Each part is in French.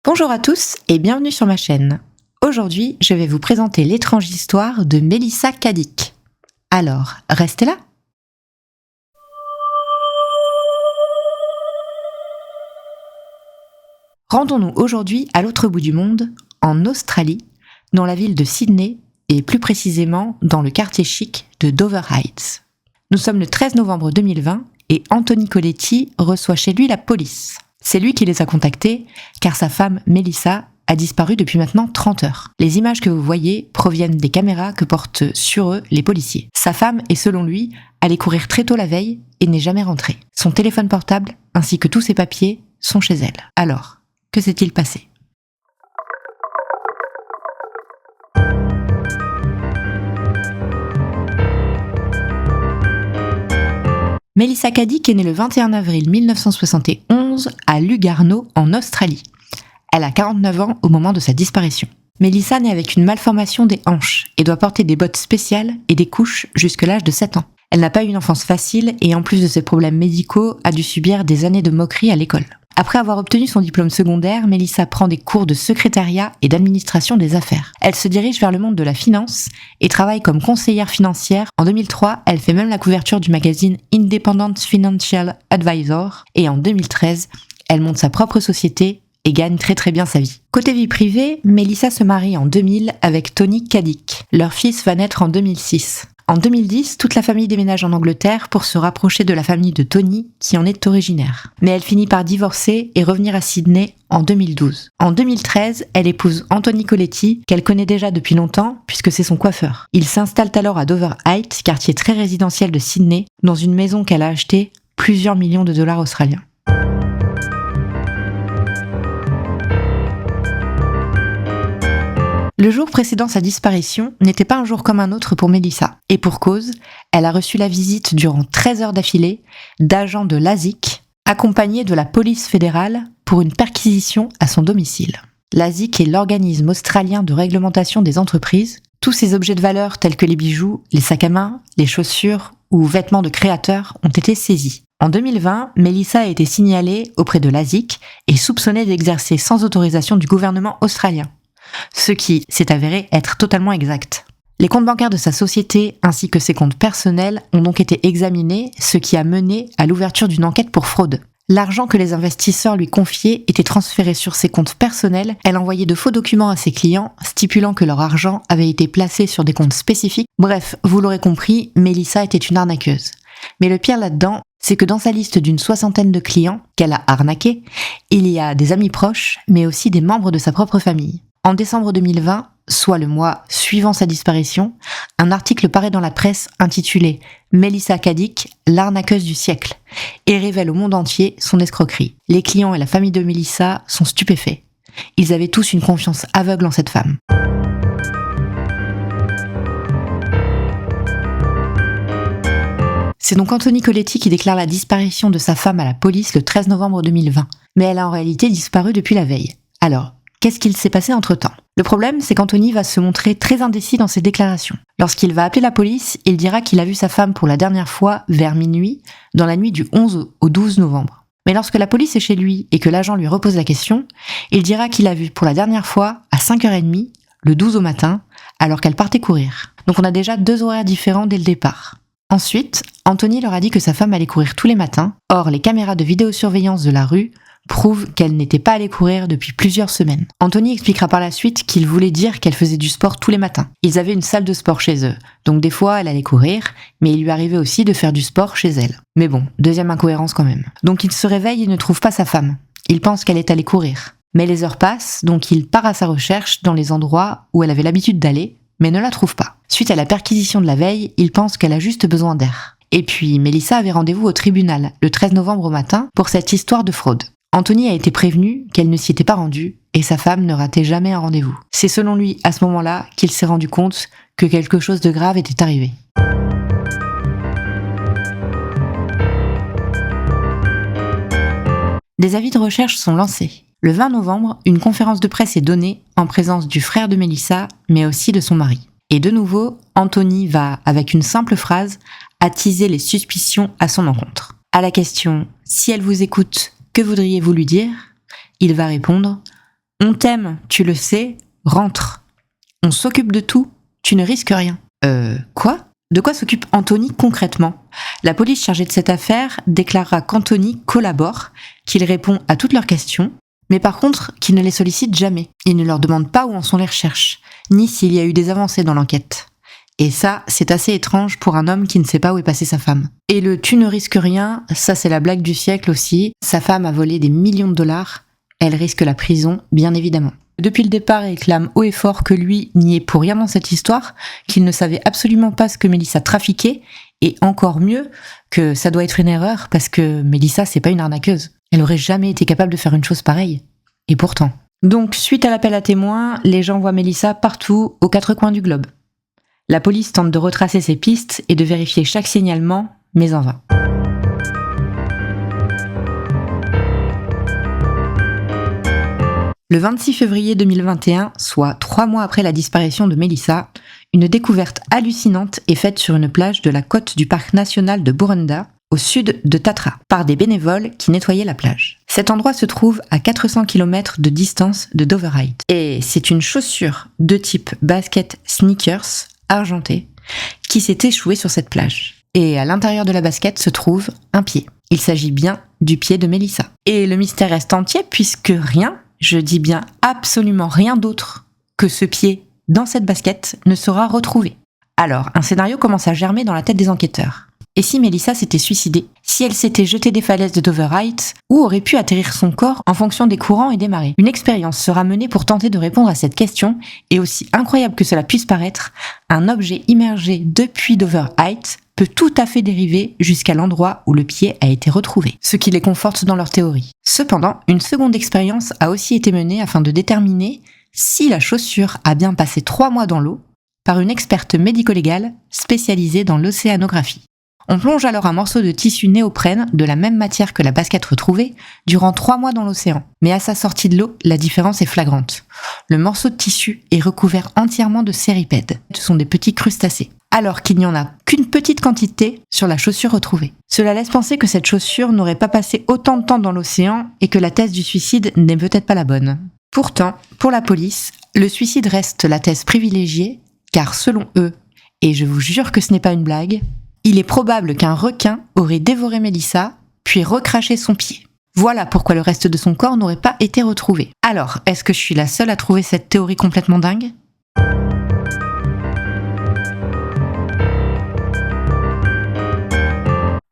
Bonjour à tous et bienvenue sur ma chaîne. Aujourd'hui, je vais vous présenter l'étrange histoire de Melissa Caddick. Alors, restez là. Rendons-nous aujourd'hui à l'autre bout du monde, en Australie, dans la ville de Sydney et plus précisément dans le quartier chic de Dover Heights. Nous sommes le 13 novembre 2020 et Anthony Coletti reçoit chez lui la police. C'est lui qui les a contactés car sa femme Melissa a disparu depuis maintenant 30 heures. Les images que vous voyez proviennent des caméras que portent sur eux les policiers. Sa femme est selon lui allée courir très tôt la veille et n'est jamais rentrée. Son téléphone portable ainsi que tous ses papiers sont chez elle. Alors, que s'est-il passé ? Melissa Caddick est née le 21 avril 1971 à Lugano, en Australie. Elle a 49 ans au moment de sa disparition. Melissa naît avec une malformation des hanches et doit porter des bottes spéciales et des couches jusqu'à l'âge de 7 ans. Elle n'a pas eu une enfance facile et en plus de ses problèmes médicaux, a dû subir des années de moqueries à l'école. Après avoir obtenu son diplôme secondaire, Melissa prend des cours de secrétariat et d'administration des affaires. Elle se dirige vers le monde de la finance et travaille comme conseillère financière. En 2003, elle fait même la couverture du magazine Independent Financial Advisor et en 2013, elle monte sa propre société et gagne très bien sa vie. Côté vie privée, Melissa se marie en 2000 avec Tony Caddick. Leur fils va naître en 2006. En 2010, toute la famille déménage en Angleterre pour se rapprocher de la famille de Tony, qui en est originaire. Mais elle finit par divorcer et revenir à Sydney en 2012. En 2013, elle épouse Anthony Coletti, qu'elle connaît déjà depuis longtemps, puisque c'est son coiffeur. Ils s'installent alors à Dover Heights, quartier très résidentiel de Sydney, dans une maison qu'elle a achetée plusieurs millions de dollars australiens. Le jour précédant sa disparition n'était pas un jour comme un autre pour Melissa. Et pour cause, elle a reçu la visite durant 13 heures d'affilée d'agents de l'ASIC, accompagnés de la police fédérale pour une perquisition à son domicile. L'ASIC est l'organisme australien de réglementation des entreprises. Tous ces objets de valeur tels que les bijoux, les sacs à main, les chaussures ou vêtements de créateurs ont été saisis. En 2020, Melissa a été signalée auprès de l'ASIC et soupçonnée d'exercer sans autorisation du gouvernement australien. Ce qui s'est avéré être totalement exact. Les comptes bancaires de sa société ainsi que ses comptes personnels ont donc été examinés, ce qui a mené à l'ouverture d'une enquête pour fraude. L'argent que les investisseurs lui confiaient était transféré sur ses comptes personnels. Elle envoyait de faux documents à ses clients, stipulant que leur argent avait été placé sur des comptes spécifiques. Bref, vous l'aurez compris, Melissa était une arnaqueuse. Mais le pire là-dedans, c'est que dans sa liste d'une 60aine de clients qu'elle a arnaqués, il y a des amis proches, mais aussi des membres de sa propre famille. En décembre 2020, soit le mois suivant sa disparition, un article paraît dans la presse intitulé « Melissa Caddick, l'arnaqueuse du siècle » et révèle au monde entier son escroquerie. Les clients et la famille de Melissa sont stupéfaits. Ils avaient tous une confiance aveugle en cette femme. C'est donc Anthony Coletti qui déclare la disparition de sa femme à la police le 13 novembre 2020. Mais elle a en réalité disparu depuis la veille. Alors, qu'est-ce qu'il s'est passé entre-temps ? Le problème, c'est qu'Anthony va se montrer très indécis dans ses déclarations. Lorsqu'il va appeler la police, il dira qu'il a vu sa femme pour la dernière fois vers minuit, dans la nuit du 11 au 12 novembre. Mais lorsque la police est chez lui et que l'agent lui repose la question, il dira qu'il l'a vue pour la dernière fois à 5h30, le 12 au matin, alors qu'elle partait courir. Donc on a déjà 2 horaires différents dès le départ. Ensuite, Anthony leur a dit que sa femme allait courir tous les matins. Or, les caméras de vidéosurveillance de la rue prouvent qu'elle n'était pas allée courir depuis plusieurs semaines. Anthony expliquera par la suite qu'il voulait dire qu'elle faisait du sport tous les matins. Ils avaient une salle de sport chez eux, donc des fois elle allait courir, mais il lui arrivait aussi de faire du sport chez elle. Mais bon, deuxième incohérence quand même. Donc il se réveille et ne trouve pas sa femme. Il pense qu'elle est allée courir. Mais les heures passent, donc il part à sa recherche dans les endroits où elle avait l'habitude d'aller, mais ne la trouve pas. Suite à la perquisition de la veille, il pense qu'elle a juste besoin d'air. Et puis, Melissa avait rendez-vous au tribunal le 13 novembre au matin pour cette histoire de fraude. Anthony a été prévenu qu'elle ne s'y était pas rendue et sa femme ne ratait jamais un rendez-vous. C'est selon lui, à ce moment-là, qu'il s'est rendu compte que quelque chose de grave était arrivé. Des avis de recherche sont lancés. Le 20 novembre, une conférence de presse est donnée en présence du frère de Melissa, mais aussi de son mari. Et de nouveau, Anthony va, avec une simple phrase, attiser les suspicions à son encontre. À la question « Si elle vous écoute, que voudriez-vous lui dire ?» il va répondre On t'aime, tu le sais, rentre. On s'occupe de tout, tu ne risques rien. Quoi ? De quoi s'occupe Anthony concrètement ? La police chargée de cette affaire déclarera qu'Anthony collabore, qu'il répond à toutes leurs questions, mais par contre qu'il ne les sollicite jamais. Il ne leur demande pas où en sont les recherches, ni s'il y a eu des avancées dans l'enquête. Et ça, c'est assez étrange pour un homme qui ne sait pas où est passée sa femme. Et le « tu ne risques rien », ça c'est la blague du siècle aussi. Sa femme a volé des millions de dollars, elle risque la prison, bien évidemment. Depuis le départ, il clame haut et fort que lui n'y est pour rien dans cette histoire, qu'il ne savait absolument pas ce que Melissa trafiquait, et encore mieux, que ça doit être une erreur, parce que Melissa, c'est pas une arnaqueuse. Elle aurait jamais été capable de faire une chose pareille. Et pourtant. Donc, suite à l'appel à témoins, les gens voient Melissa partout, aux quatre coins du globe. La police tente de retracer ses pistes et de vérifier chaque signalement, mais en vain. Le 26 février 2021, soit 3 mois après la disparition de Melissa, une découverte hallucinante est faite sur une plage de la côte du parc national de Borunda, au sud de Tatra, par des bénévoles qui nettoyaient la plage. Cet endroit se trouve à 400 km de distance de Dover Heights, et c'est une chaussure de type basket sneakers argentée qui s'est échouée sur cette plage. Et à l'intérieur de la basket se trouve un pied. Il s'agit bien du pied de Melissa. Et le mystère reste entier puisque rien, je dis bien absolument rien d'autre que ce pied dans cette basket ne sera retrouvé. Alors, un scénario commence à germer dans la tête des enquêteurs. Et si Melissa s'était suicidée ? Si elle s'était jetée des falaises de Dover Heights, où aurait pu atterrir son corps en fonction des courants et des marées ? Une expérience sera menée pour tenter de répondre à cette question, et aussi incroyable que cela puisse paraître, un objet immergé depuis Dover Heights peut tout à fait dériver jusqu'à l'endroit où le pied a été retrouvé, ce qui les conforte dans leur théorie. Cependant, une seconde expérience a aussi été menée afin de déterminer si la chaussure a bien passé 3 mois dans l'eau par une experte médico-légale spécialisée dans l'océanographie. On plonge alors un morceau de tissu néoprène de la même matière que la basket retrouvée durant 3 mois dans l'océan. Mais à sa sortie de l'eau, la différence est flagrante. Le morceau de tissu est recouvert entièrement de cirripèdes. Ce sont des petits crustacés. Alors qu'il n'y en a qu'une petite quantité sur la chaussure retrouvée. Cela laisse penser que cette chaussure n'aurait pas passé autant de temps dans l'océan et que la thèse du suicide n'est peut-être pas la bonne. Pourtant, pour la police, le suicide reste la thèse privilégiée, car selon eux, et je vous jure que ce n'est pas une blague, il est probable qu'un requin aurait dévoré Melissa, puis recraché son pied. Voilà pourquoi le reste de son corps n'aurait pas été retrouvé. Alors, est-ce que je suis la seule à trouver cette théorie complètement dingue ?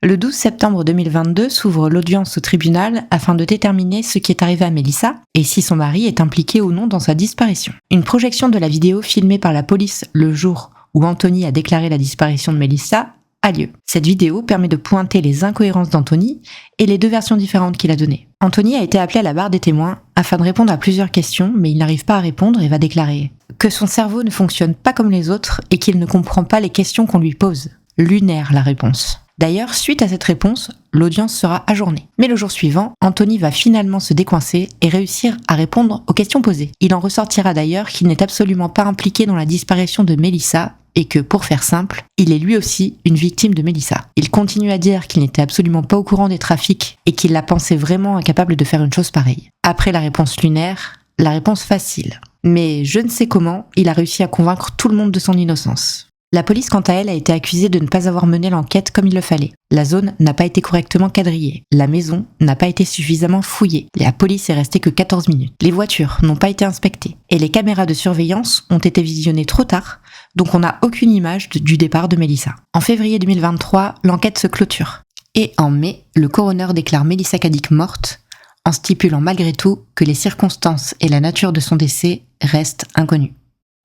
Le 12 septembre 2022 s'ouvre l'audience au tribunal afin de déterminer ce qui est arrivé à Melissa et si son mari est impliqué ou non dans sa disparition. Une projection de la vidéo filmée par la police le jour où Anthony a déclaré la disparition de Melissa a lieu. Cette vidéo permet de pointer les incohérences d'Anthony et les 2 versions différentes qu'il a données. Anthony a été appelé à la barre des témoins afin de répondre à plusieurs questions, mais il n'arrive pas à répondre et va déclarer que son cerveau ne fonctionne pas comme les autres et qu'il ne comprend pas les questions qu'on lui pose. Lunaire la réponse. D'ailleurs, suite à cette réponse, l'audience sera ajournée. Mais le jour suivant, Anthony va finalement se décoincer et réussir à répondre aux questions posées. Il en ressortira d'ailleurs qu'il n'est absolument pas impliqué dans la disparition de Melissa et que, pour faire simple, il est lui aussi une victime de Melissa. Il continue à dire qu'il n'était absolument pas au courant des trafics et qu'il la pensait vraiment incapable de faire une chose pareille. Après la réponse lunaire, la réponse facile. Mais je ne sais comment, il a réussi à convaincre tout le monde de son innocence. La police, quant à elle, a été accusée de ne pas avoir mené l'enquête comme il le fallait. La zone n'a pas été correctement quadrillée. La maison n'a pas été suffisamment fouillée. La police est restée que 14 minutes. Les voitures n'ont pas été inspectées. Et les caméras de surveillance ont été visionnées trop tard, donc on n'a aucune image du départ de Melissa. En février 2023, l'enquête se clôture. Et en mai, le coroner déclare Melissa Cadic morte, en stipulant malgré tout que les circonstances et la nature de son décès restent inconnues.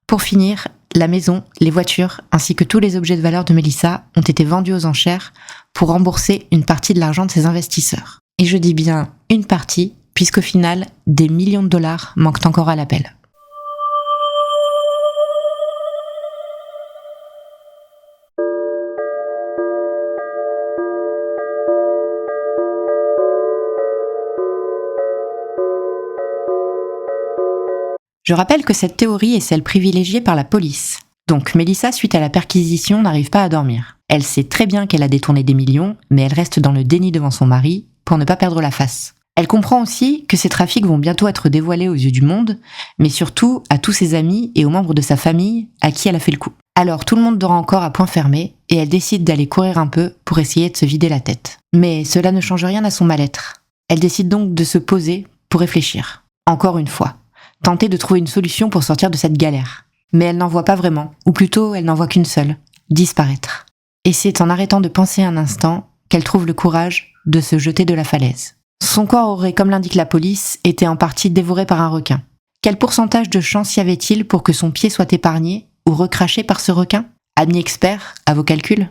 Pour finir, la maison, les voitures, ainsi que tous les objets de valeur de Melissa ont été vendus aux enchères pour rembourser une partie de l'argent de ses investisseurs. Et je dis bien une partie, puisqu'au final, des millions de dollars manquent encore à l'appel. Je rappelle que cette théorie est celle privilégiée par la police. Donc Melissa, suite à la perquisition, n'arrive pas à dormir. Elle sait très bien qu'elle a détourné des millions, mais elle reste dans le déni devant son mari pour ne pas perdre la face. Elle comprend aussi que ces trafics vont bientôt être dévoilés aux yeux du monde, mais surtout à tous ses amis et aux membres de sa famille à qui elle a fait le coup. Alors tout le monde dort encore à point fermé et elle décide d'aller courir un peu pour essayer de se vider la tête. Mais cela ne change rien à son mal-être. Elle décide donc de se poser pour réfléchir. Encore une fois, tenter de trouver une solution pour sortir de cette galère. Mais elle n'en voit pas vraiment, ou plutôt elle n'en voit qu'une seule, disparaître. Et c'est en arrêtant de penser un instant qu'elle trouve le courage de se jeter de la falaise. Son corps aurait, comme l'indique la police, été en partie dévoré par un requin. Quel pourcentage de chance y avait-il pour que son pied soit épargné ou recraché par ce requin? Amis experts, à vos calculs.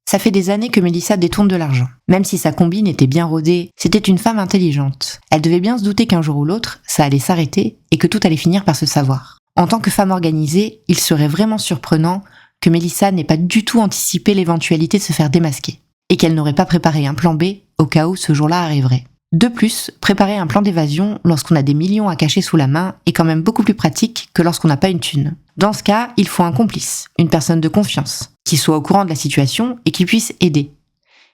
Ça fait des années que Mélissa détourne de l'argent. Même si sa combine était bien rodée, c'était une femme intelligente. Elle devait bien se douter qu'un jour ou l'autre, ça allait s'arrêter et que tout allait finir par se savoir. En tant que femme organisée, il serait vraiment surprenant que Mélissa n'ait pas du tout anticipé l'éventualité de se faire démasquer, et qu'elle n'aurait pas préparé un plan B au cas où ce jour-là arriverait. De plus, préparer un plan d'évasion lorsqu'on a des millions à cacher sous la main est quand même beaucoup plus pratique que lorsqu'on n'a pas une thune. Dans ce cas, il faut un complice, une personne de confiance, qui soit au courant de la situation et qui puisse aider.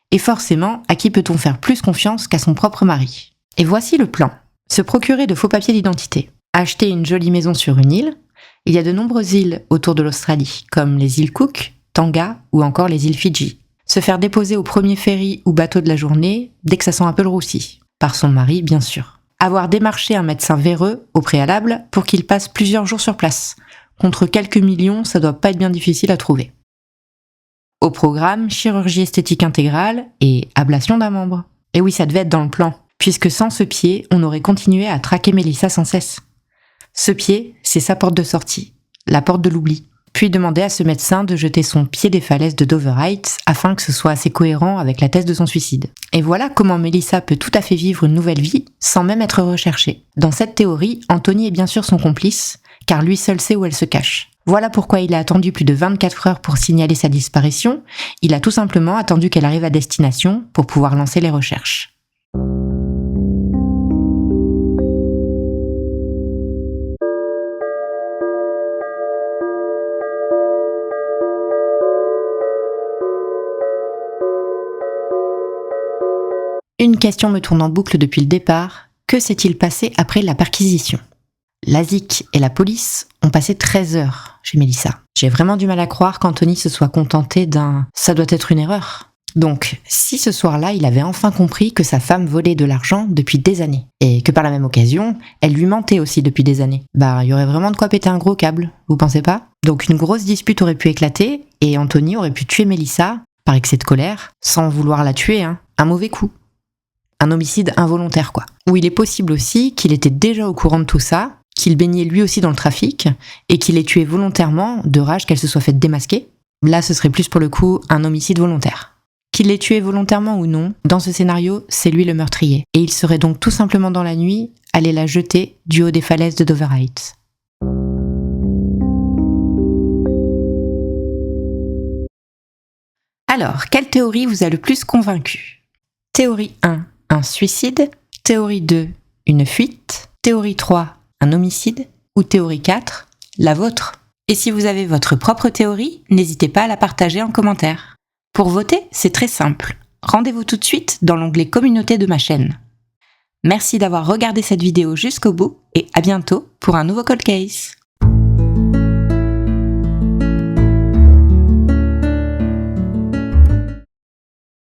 Et forcément, à qui peut-on faire plus confiance qu'à son propre mari? Et voici le plan. Se procurer de faux papiers d'identité. Acheter une jolie maison sur une île. Il y a de nombreuses îles autour de l'Australie, comme les îles Cook, Tonga ou encore les îles Fidji. Se faire déposer au premier ferry ou bateau de la journée dès que ça sent un peu le roussi. Par son mari, bien sûr. Avoir démarché un médecin véreux, au préalable, pour qu'il passe plusieurs jours sur place. Contre quelques millions, ça doit pas être bien difficile à trouver. Au programme, chirurgie esthétique intégrale et ablation d'un membre. Et oui, ça devait être dans le plan, puisque sans ce pied, on aurait continué à traquer Mélissa sans cesse. Ce pied, c'est sa porte de sortie, la porte de l'oubli. Puis demander à ce médecin de jeter son pied des falaises de Dover Heights afin que ce soit assez cohérent avec la thèse de son suicide. Et voilà comment Mélissa peut tout à fait vivre une nouvelle vie sans même être recherchée. Dans cette théorie, Anthony est bien sûr son complice, car lui seul sait où elle se cache. Voilà pourquoi il a attendu plus de 24 heures pour signaler sa disparition. Il a tout simplement attendu qu'elle arrive à destination pour pouvoir lancer les recherches. Une question me tourne en boucle depuis le départ. Que s'est-il passé après la perquisition? L'ASIC et la police ont passé 13 heures chez Mélissa. J'ai vraiment du mal à croire qu'Anthony se soit contenté d'un « ça doit être une erreur ». Donc, si ce soir-là, il avait enfin compris que sa femme volait de l'argent depuis des années, et que par la même occasion, elle lui mentait aussi depuis des années, il y aurait vraiment de quoi péter un gros câble, vous pensez pas? Donc une grosse dispute aurait pu éclater, et Anthony aurait pu tuer Mélissa, par excès de colère, sans vouloir la tuer, un mauvais coup. Un homicide involontaire, quoi. Ou il est possible aussi qu'il était déjà au courant de tout ça, qu'il baignait lui aussi dans le trafic, et qu'il ait tué volontairement de rage qu'elle se soit faite démasquer. Là, ce serait plus pour le coup un homicide volontaire. Qu'il l'ait tué volontairement ou non, dans ce scénario, c'est lui le meurtrier. Et il serait donc tout simplement dans la nuit allé la jeter du haut des falaises de Dover Heights. Alors, quelle théorie vous a le plus convaincu? Théorie 1, un suicide. Théorie 2, une fuite. Théorie 3, un homicide. Ou théorie 4, la vôtre. Et si vous avez votre propre théorie, n'hésitez pas à la partager en commentaire. Pour voter, c'est très simple. Rendez-vous tout de suite dans l'onglet communauté de ma chaîne. Merci d'avoir regardé cette vidéo jusqu'au bout et à bientôt pour un nouveau Cold Case.